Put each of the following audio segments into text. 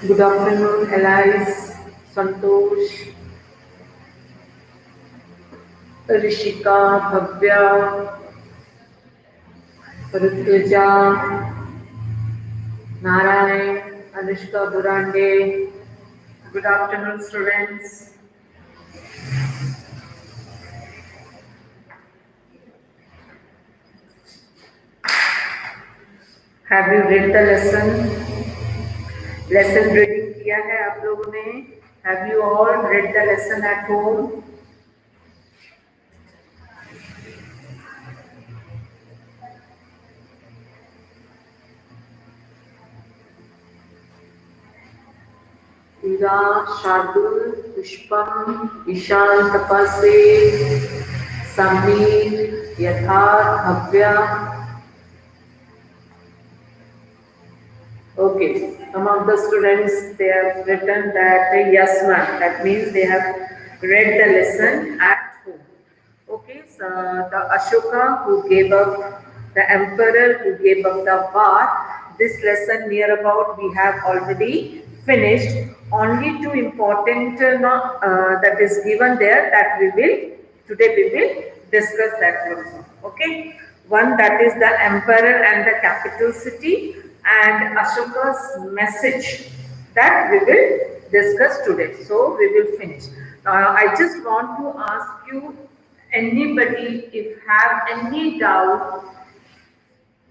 Good afternoon, Alice, Santosh, Rishika, Bhavya, Ritwija, Narayan, Anushka Burande. Good afternoon, students. Have you read the lesson? Lesson reading किया है आप लोगों ने? Have you all read the lesson at home? Ira, Shardul, Pushpam, Ishan, Tapase, Samir, Yatharth, Bhavya. Okay, some of the students they have written that yes ma'am. That means they have read the lesson at home. Okay, so the Ashoka who gave up, the emperor who gave up the war, this lesson near about we have already finished. Only two important that is given there that we will today we will discuss that also. Okay, one that is the emperor and the capital city and Ashoka's message that we will discuss today. So we will finish. Now I just want to ask you anybody if have any doubt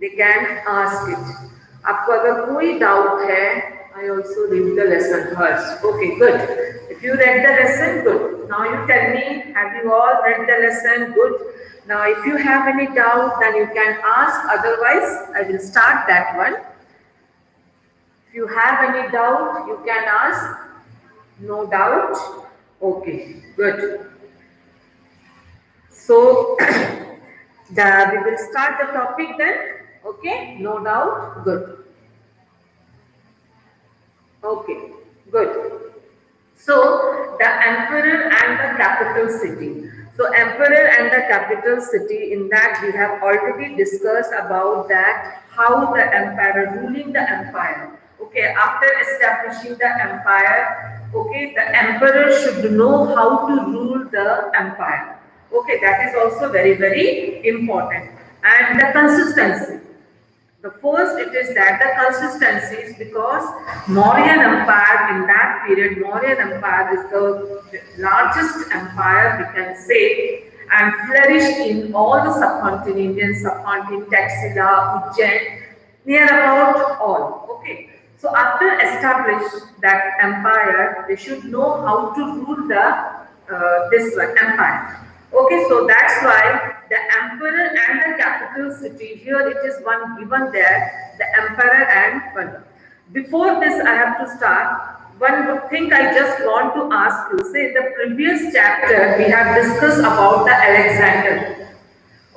they can ask it. आपको अगर कोई doubt है I also read the lesson first. Okay, good. If you read the lesson, good. Now you tell me, have you all read the lesson? Good. Now if you have any doubt, then you can ask. Otherwise, I will start that one. If you have any doubt, you can ask. No doubt. Okay, good. So we will start the topic then. Okay, no doubt. Good. Okay, good. So the emperor and the capital city. So emperor and the capital city, in that we have already discussed about that how the emperor ruling the empire. Okay, after establishing the empire, okay, the emperor should know how to rule the empire. Okay, that is also very important. And the consistency. The first it is that the consistency is because Mauryan Empire in that period, Mauryan Empire is the largest empire we can say and flourished in all the subcontinent, Indian subcontinent, Taxila, Ujjain, near about all. Okay. So after establish that empire, they should know how to rule the this one, empire. Okay, so that's why the emperor and the capital city, here it is one given there, the emperor and one. Before this, I have to start. One thing I just want to ask you, say the previous chapter we have discussed about the Alexander.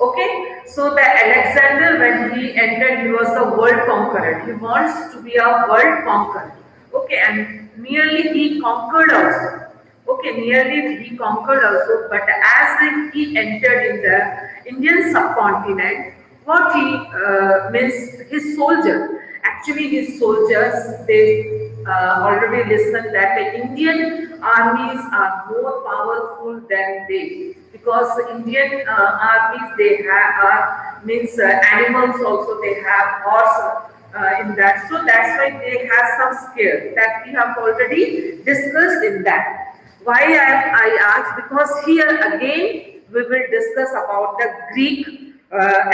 Okay, so the Alexander when he entered, he was the world conqueror. He wants to be a world conqueror. Okay, and nearly he conquered also. Okay, nearly he conquered also, but as he entered in the Indian subcontinent, what he means his soldier. Actually, his soldiers they already listened that the Indian armies are more powerful than they because Indian armies they have means animals also they have horse in that. So that's why they have some scare that we have already discussed in that. Why I asked because here again we will discuss about the Greek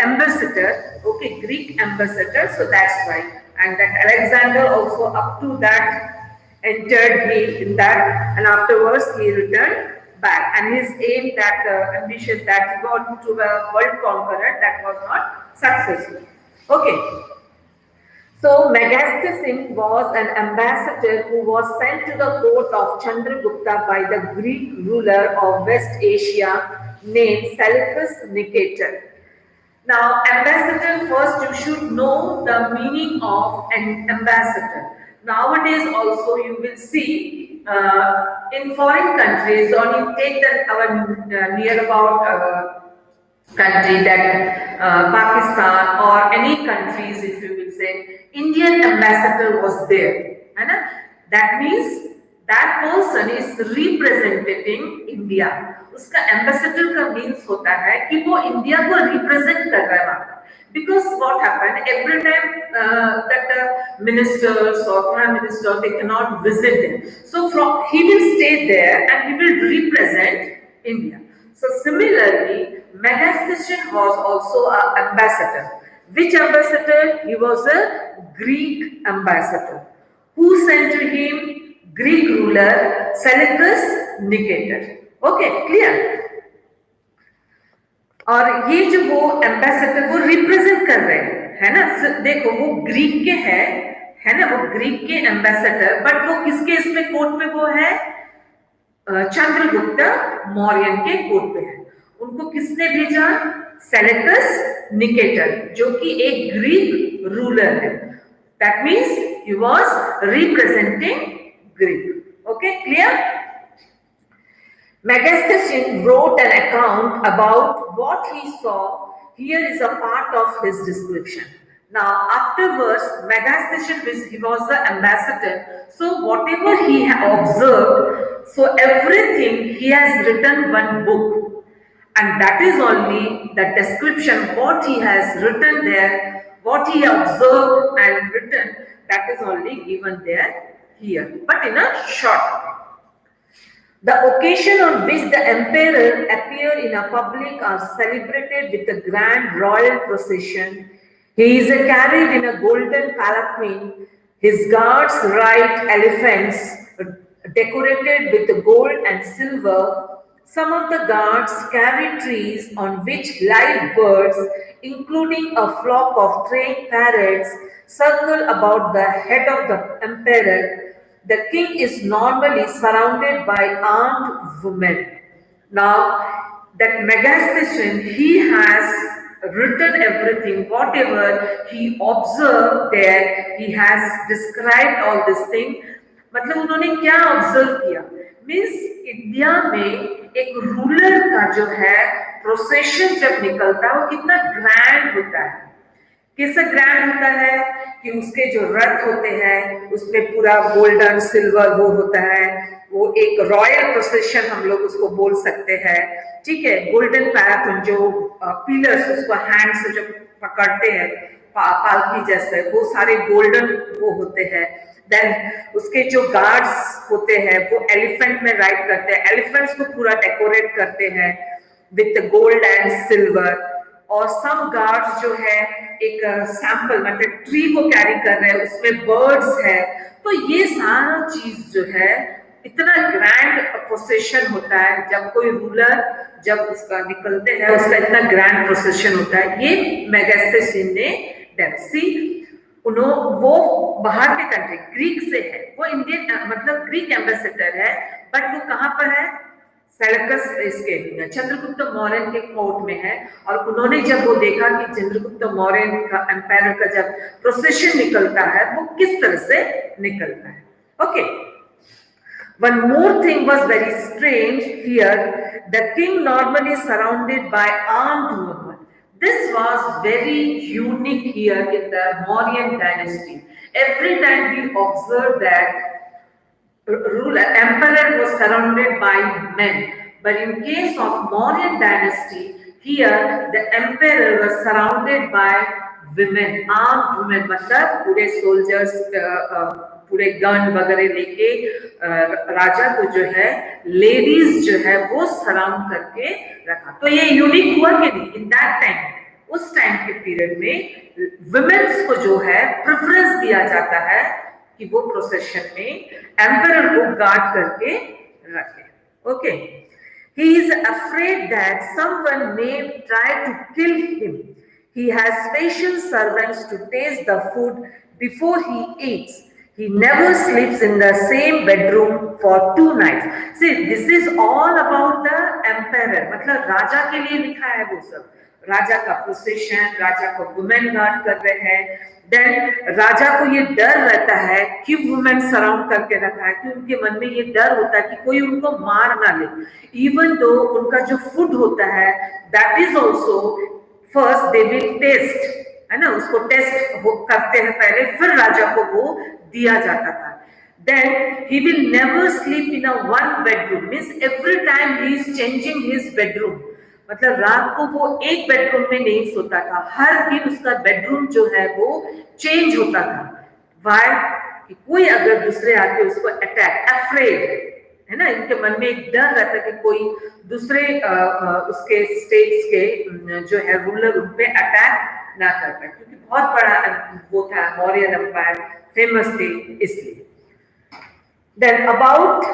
ambassador. Okay, Greek ambassador. So that's why. And that Alexander also up to that entered he in that, and afterwards he returned back. And his aim that ambitious that he got to a world conqueror that was not successful. Okay. So Megastheus Singh was an ambassador who was sent to the court of Chandragupta by the Greek ruler of West Asia named Seleucus Nicator. Now, ambassador first you should know the meaning of an ambassador. Nowadays also you will see in foreign countries or you take our near about country that Pakistan or any countries if you will say Indian ambassador was there. है ना? That means that person is representing India. उसका ambassador का means होता है कि वो India को represent कर रहा है वहां पर. Because what happened every time that ministers or prime minister they cannot visit them, so from he will stay there and he will represent India. So similarly, Megasthenes was also an ambassador. Which ambassador? He was a Greek ambassador. Who sent to him? Greek ruler Seleucus Nicator. Okay, clear? और ये जो वो ambassador वो represent कर रहे हैं, है ना. देखो वो ग्रीक के है ना, वो ग्रीक के एम्बेसडर, बट वो किसके इसमें कोर्ट पे वो है? चंद्रगुप्त मौर्य के कोर्ट पे है. उनको किसने भेजा? सेलेकस निकेटर, जो कि एक ग्रीक रूलर है. That means he was representing Greek. Okay, clear? Megasthenes wrote an account about what he saw. Here is a part of his description. Now, afterwards, Megasthenes, he was the ambassador. So, whatever he observed, so everything he has written one book, and that is only the description. What he has written there, what he observed and written, that is only given there here, but in a short. The occasion on which the emperor appeared in a public are celebrated with a grand royal procession. He is carried in a golden palanquin. His guards ride elephants decorated with gold and silver. Some of the guards carry trees on which live birds, including a flock of trained parrots, circle about the head of the emperor. The king is normally surrounded by armed women. Now, that Megasthenes, he has written everything, whatever he observed there, he has described all this thing. मतलब उन्होंने क्या observe किया? Means India में एक ruler का जो है procession जब निकलता है वो कितना ग्रैंड होता है. कैसा ग्रैंड होता है कि उसके जो रथ होते हैं उसमें पूरा गोल्डन सिल्वर वो होता है. वो एक रॉयल प्रोसेशन हम लोग उसको बोल सकते हैं. ठीक है, गोल्डन पैराथन जो पिलर्स उसको हैंड से जो पकड़ते हैं पालकी जैसे, वो सारे गोल्डन वो होते हैं. देन उसके जो गार्ड्स होते हैं वो एलिफेंट में राइड करते हैं, एलिफेंट्स को पूरा डेकोरेट करते हैं विथ गोल्ड एंड सिल्वर. और सम गार्ड्स जो है एक सैंपल मतलब ट्री को कैरी कर रहे हैं, उसमें बर्ड्स है. तो ये सारा चीज जो है इतना ग्रैंड प्रोसेशन होता है. जब कोई रूलर जब उसका निकलते हैं उसका इतना ग्रैंड प्रोसेशन होता है. ये मेगास्थेनेस ने डेप्सी वो बाहर के कंट्री ग्रीक से है, वो इंडियन मतलब ग्रीक एम्बेसडर है, बट वो कहाँ पर है? सेलेकस इसके चंद्रगुप्त मौर्य के कोर्ट में है. और उन्होंने जब वो देखा कि चंद्रगुप्त मौर्य का एम्पायर का जब प्रोसेशन निकलता है वो किस तरह से निकलता है. Okay, one more thing was very strange here. The king normally surrounded by armed women. This was very unique here in the Mauryan dynasty. Every time we observe that emperor was surrounded by men, but in case of Mauryan dynasty, here the emperor was surrounded by women, armed women. मतलब पूरे soldiers पूरे gun वगैरह लेके राजा को जो है ladies जो है वो सराउंड करके रखा. तो ये यूनिक हुआ कि नहीं? इन दैट टाइम, उस टाइम के पीरियड में वुमेन्स को जो है प्रेफरेंस दिया जाता है कि वो प्रोसेशन में एम्परर को गार्ड करके रखे. Okay, he is afraid that someone may try to kill him. He has special servants to taste the food before he eats. He never sleeps in the same bedroom for 2 nights. See, this is all about the emperor. मतलब राजा के लिए लिखा है वो सब. राजा का procession, राजा को women guard कर रहे हैं. देन राजा को ये डर रहता है कि वुमेन सराउंड करके रखा है, कि उनके मन में ये डर होता है कि कोई उनको मार ना ले. इवन दो उनका जो फूड होता है that is also first they will taste, है ना, उसको टेस्ट करते हैं पहले, फिर राजा को वो दिया जाता था. Then he will never sleep in a one bedroom, means every time he is changing his bedroom. मतलब रात को वो एक बेडरूम में नहीं सोता था, हर दिन उसका बेडरूम जो है वो चेंज होता था। वाई? कि कोई अगर दूसरे आके उसको अटैक, अफ्रेड, है ना, इनके मन में एक डर रहता कि कोई दूसरे उसके स्टेट्स के जो है रूलर उन पे अटैक ना कर पाए, क्योंकि बहुत बड़ा वो था, मौर्य एम्पायर फेमस थे इसलिए। Then about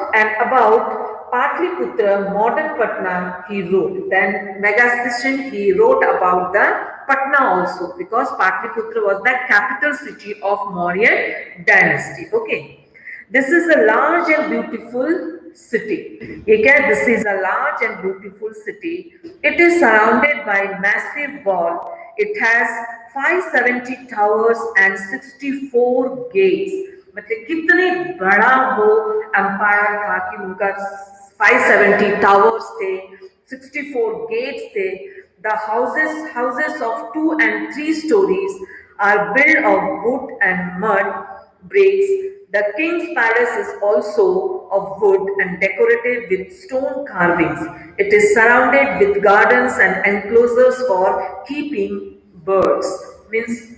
Patliputra, modern Patna, he wrote. Then Megastation, he wrote about the Patna also, because Patliputra was the capital city of Mauryan dynasty. Okay, this is a large and beautiful city. Okay, this is a large and beautiful city. It is surrounded by massive wall. It has 570 towers and 64 gates. मतलब कितने बड़ा वो empire था कि उनका 570 towers थे, 64 gets थे। The houses of 2 and 3 stories are built of wood and mud bricks. The king's palace is also of wood and decorated with stone carvings. It is surrounded with gardens and enclosures for keeping birds. Means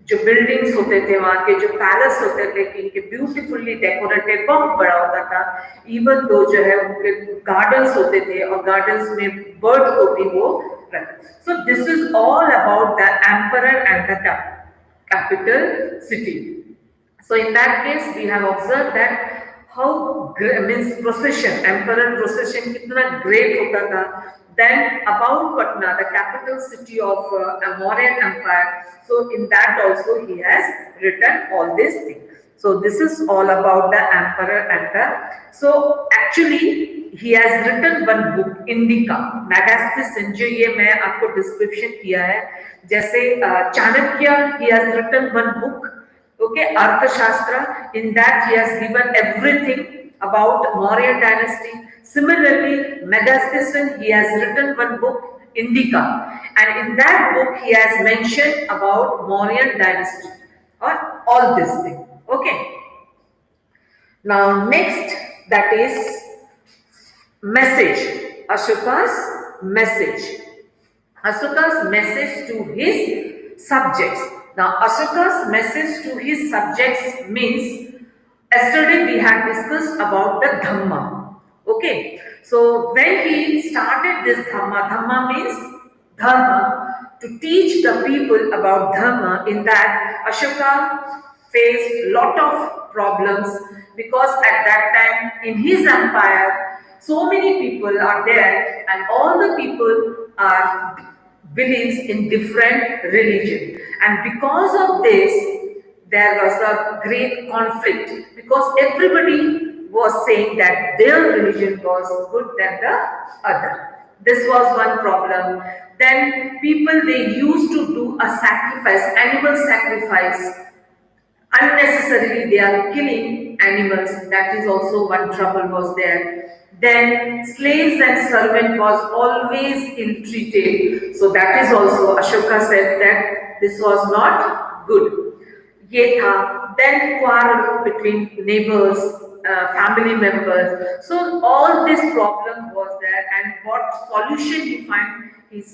जो buildings होते थे वहाँ के, जो palace होते थे, इनके beautifully decorated, बहुत बड़ा होता था। इवन दो जो है उनके गार्डन्स होते थे और गार्डन्स में बर्ड को भी वो रखते। So this is all about the emperor and the capital city. So in that case, we have observed that how means procession, emperor procession कितना great होता था। Then about Patna, the capital city of Mauryan Empire. So in that also he has written all these things. So this is all about the emperor and the. So actually he has written one book, Indica, Megasthenes, जो ये मैं आपको description किया है, जैसे Chanakya, he has written one book. Okay, Arthashastra. In that he has given everything about Mauryan dynasty. Similarly, Megasthenes, he has written one book, Indica, and in that book he has mentioned about Mauryan dynasty or all this thing. Okay. Now next, that is message. Ashoka's message. Ashoka's message to his subjects. Now, Ashoka's message to his subjects means, yesterday we had discussed about the Dhamma. Okay, so when he started this Dhamma means Dharma, to teach the people about Dharma. In that, Ashoka faced lot of problems, because at that time in his empire, so many people are there, and all the people are believes in different religion, and because of this there was a great conflict, because everybody was saying that their religion was good than the other. This was one problem. Then people, they used to do a sacrifice, animal sacrifice. Unnecessarily they are killing animals. That is also one trouble was there. Then slaves and servant was always ill-treated. So that is also, Ashoka said that this was not good. ये था. Then quarrel between neighbors, family members. So all this problem was there, and what solution he find? He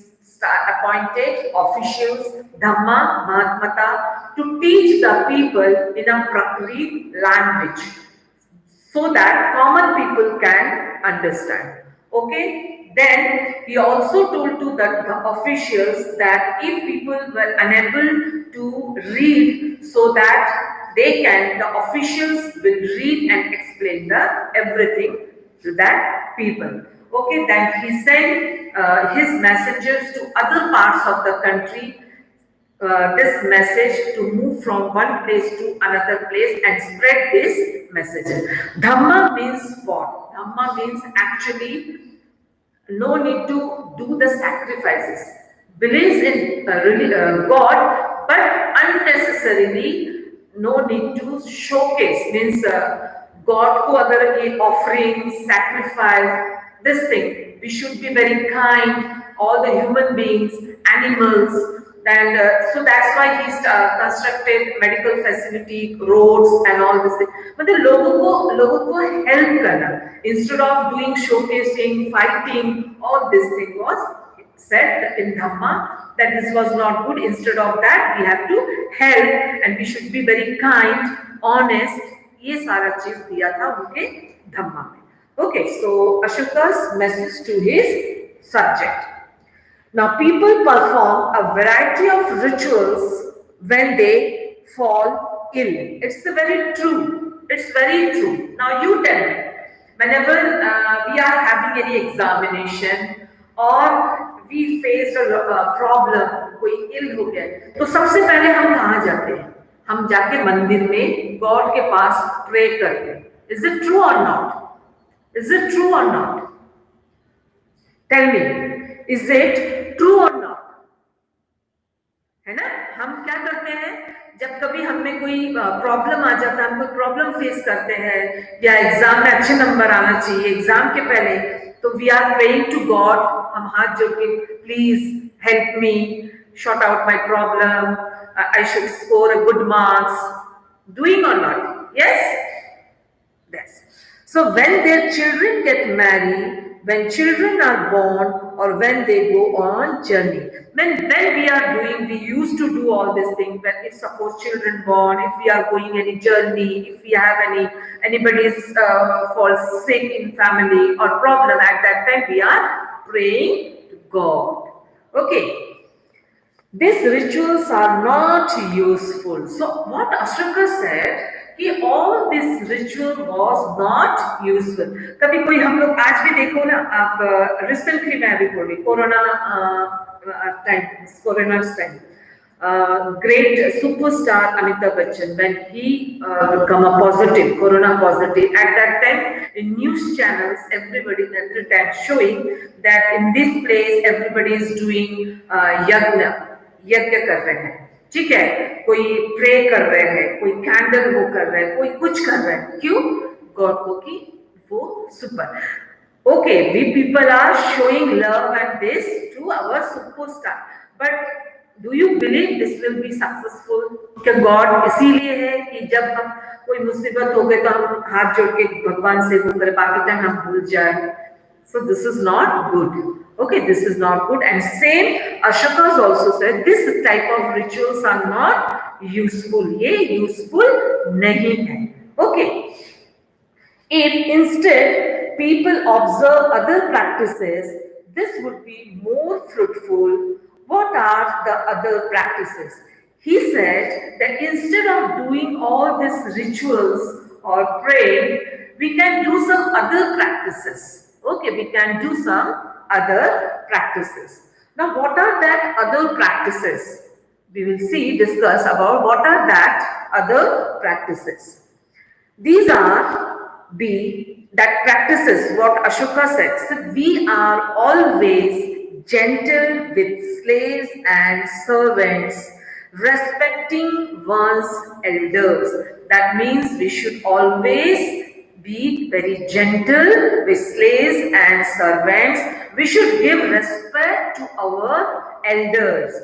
appointed officials, Dhamma, Mahatmata, to teach the people in a Prakrit language, so that common people can understand. Okay, then he also told to the officials that if people were unable to read, so that they can, the officials will read and explain the everything to that people. Okay, then he sent his messengers to other parts of the country, this message to move from one place to another place and spread this message. Dhamma means what? Dhamma means actually no need to do the sacrifices. Believes in God, but unnecessarily no need to showcase. Means God को अगर ये offering, sacrifice, this thing, we should be very kind, all the human beings, animals, And so that's why he's constructed medical facility, roads and all this thing. मतलब लोगों को help करना instead of doing showcasing, fighting, all this thing was said in Dhamma that this was not good. Instead of that, we have to help and we should be very kind, honest. ये सारा चीज दिया था उनके धम्मा में. Okay, so Ashoka's message to his subject. Now, people perform a variety of rituals when they fall ill. It's very true. It's very true. Now, you tell me, whenever we are having any examination or we face a problem, कोई ill हो गया, तो सबसे पहले हम कहाँ जाते हैं? हम जाके मंदिर में गॉड के पास प्रे करते हैं. Is it true or not? Is it true or not? Tell me, is it true or not? है ना? हम क्या करते हैं जब कभी हमें कोई प्रॉब्लम आ जाता है, हम कोई प्रॉब्लम फेस करते हैं या एग्जाम में अच्छे नंबर आना चाहिए एग्जाम के पहले, तो we are praying to God. हम हाथ जोड़ के please help me sort out my problem, I should score a good marks. Doing or not? Yes? Yes. So when their children get married, when children are born, or when they go on journey, when we are doing, we used to do all these things. When if suppose children born, if we are going any journey, if we have anybody's falls sick in family or problem, at that time we are praying to God. Okay. These rituals are not useful. So what Ashoka said, कि all this ritual was not useful. कभी कोई हम लोग आज भी देखो ना, आप recently मैं अभी बोल रही corona time, great superstar Amitabh Bachchan, when he become a positive, corona positive, at that time in news channels, everybody every time showing that in this place everybody is doing यज्ञ कर रहे हैं, ठीक है, कोई प्रे कर रहे हैं, कोई कैंडल वो कर रहे हैं, कोई कुछ कर रहे हैं, क्यों? गॉड को कि वो super. Okay, we people are showing love and this to our superstar, but do you believe this will be successful? क्या गॉड इसीलिए है कि जब हम कोई मुसीबत हो गए तो हम हाथ जोड़ के भगवान से वो करें, बाकी टाइम हम भूल जाए? So this is not good. Okay, this is not good. And same Ashoka has also said this type of rituals are not useful. ये useful नहीं है. Okay. If instead people observe other practices, this would be more fruitful. What are the other practices? He said that instead of doing all these rituals or praying, we can do some other practices. Okay, we can do some other practices. Now, what are that other practices? We will see, discuss about what are that other practices. These are that practices, what Ashoka said. So we are always gentle with slaves and servants, respecting one's elders. That means we should always be very gentle with slaves and servants. We should give respect to our elders.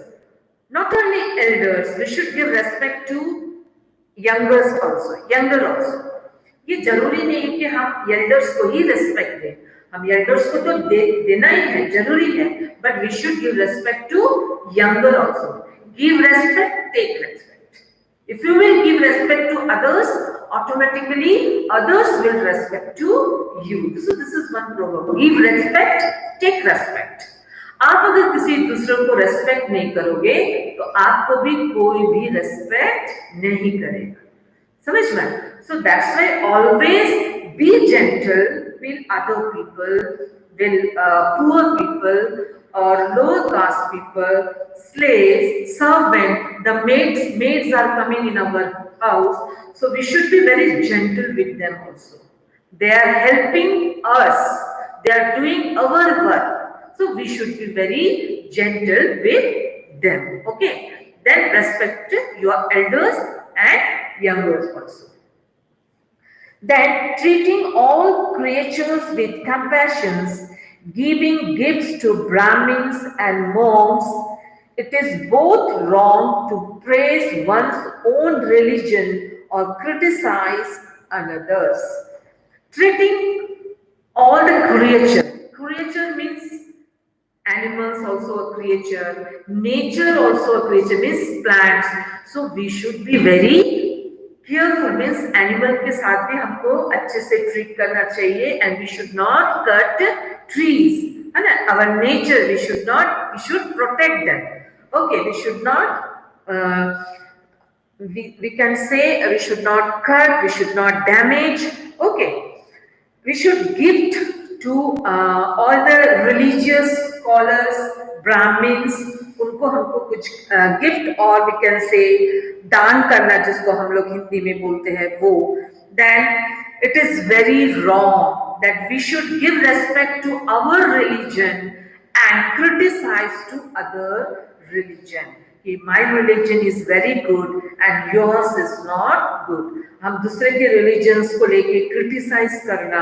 Not only elders, we should give respect to younger also. ये जरूरी नहीं है कि हम elders को ही respect दें, हम elders को तो देना ही है, जरूरी है, but we should give respect to younger also. Give respect, take respect. If you will give respect to others, automatically others will respect to you. So this is one proverb. Give respect, take respect. आप अगर किसी दूसरे को respect नहीं करोगे तो आपको भी कोई भी रेस्पेक्ट नहीं करेगा. समझ में? So that's why always be gentle with other people, with poor people or lower caste people, slaves, servants. The maids are coming in our house, so we should be very gentle with them also. They are helping us, they are doing our work, so we should be very gentle with them. Okay, then respect your elders and youngers also. Then treating all creatures with compassion, giving gifts to Brahmins and monks, it is both wrong to praise one's own religion or criticize another's. Treating all the creature means animals also a creature, nature also a creature means plants. So we should be very careful means animal के साथ भी हमको अच्छे से treat करना चाहिए and we should not cut trees. है ना? Our nature we should protect them. Okay, we should not. We can say we should not cut, we should not damage. Okay, we should gift to all the religious scholars, Brahmins, उनको हमको कुछ gift और we can say दान करना जिसको हम लोग हिंदी में बोलते हैं वो. Then it is very wrong that we should give respect to our religion and criticize to other religion. My religion is very good and yours is not good. हम दूसरे के रिलीजन्स को लेके क्रिटिसाइज करना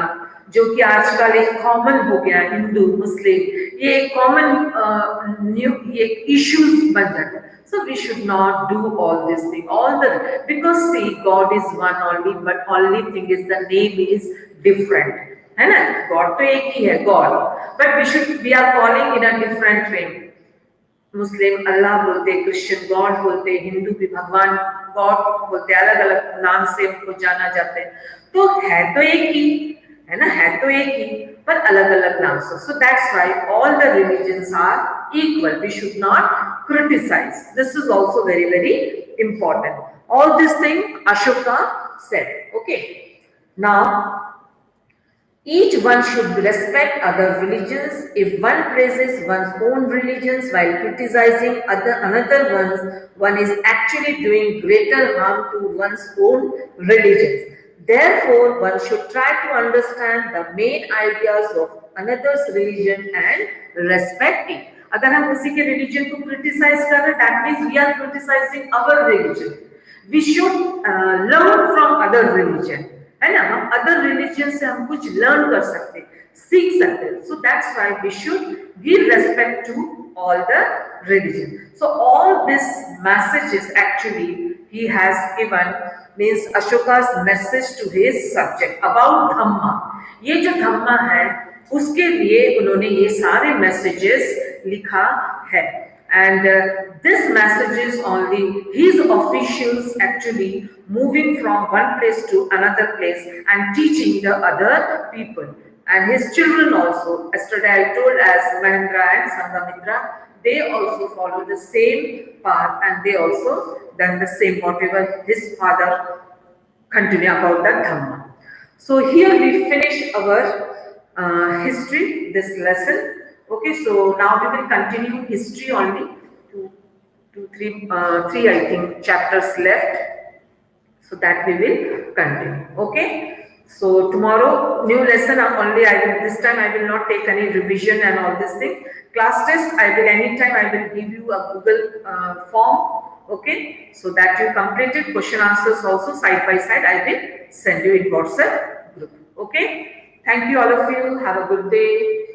जो कि आजकल एक कॉमन हो गया है, हिंदू मुस्लिम ये एक कॉमन ये इश्यूज बन जाते हैं. So we should not do all this thing, all the because see God is one only, but only thing is the name is different. है ना? God तो एक ही है God, but we are calling in a different way. मुस्लिम अल्लाह बोलते, Christian God बोलते, हिंदू भी भगवान God बोलते, अलग अलग नाम से उनको जाना जाते हैं. तो है तो एक ही है ना, है तो एक ही पर अलग अलग नाम से. So that's why all the religions are equal. We should not criticize. This is also very very important. All this thing Ashoka said. Okay, now each one should respect other religions. If one praises one's own religions while criticizing another one is actually doing greater harm to one's own religions. Therefore, one should try to understand the main ideas of another's religion and respect it. अगर हम किसी के religion को criticise कर रहे हैं, that means we are criticizing our religion. We should learn from other religion. है ना? हम अदर रिलीजन से हम कुछ लर्न कर सकते, सीख सकते. So that's why we should give respect to all the religion. So all this messages actually he has given means Ashoka's message to his subject about dhamma. ये जो धम्मा है उसके लिए उन्होंने ये सारे मैसेजेस लिखा है. And this message is only his officials actually moving from one place to another place and teaching the other people and his children also. Yesterday I told as Mahendra and Sangamitra, they also follow the same path and they also done the same whatever his father continue about the Dhamma. So here we finish our history, this lesson. Okay, so now we will continue history only. Three I think chapters left, so that we will continue. Okay, so tomorrow new lesson only. This time I will not take any revision and all this thing. Class test I will anytime I will give you a Google form. Okay, so that you complete it. Question answers also side by side I will send you in WhatsApp group. Okay, thank you all of you. Have a good day.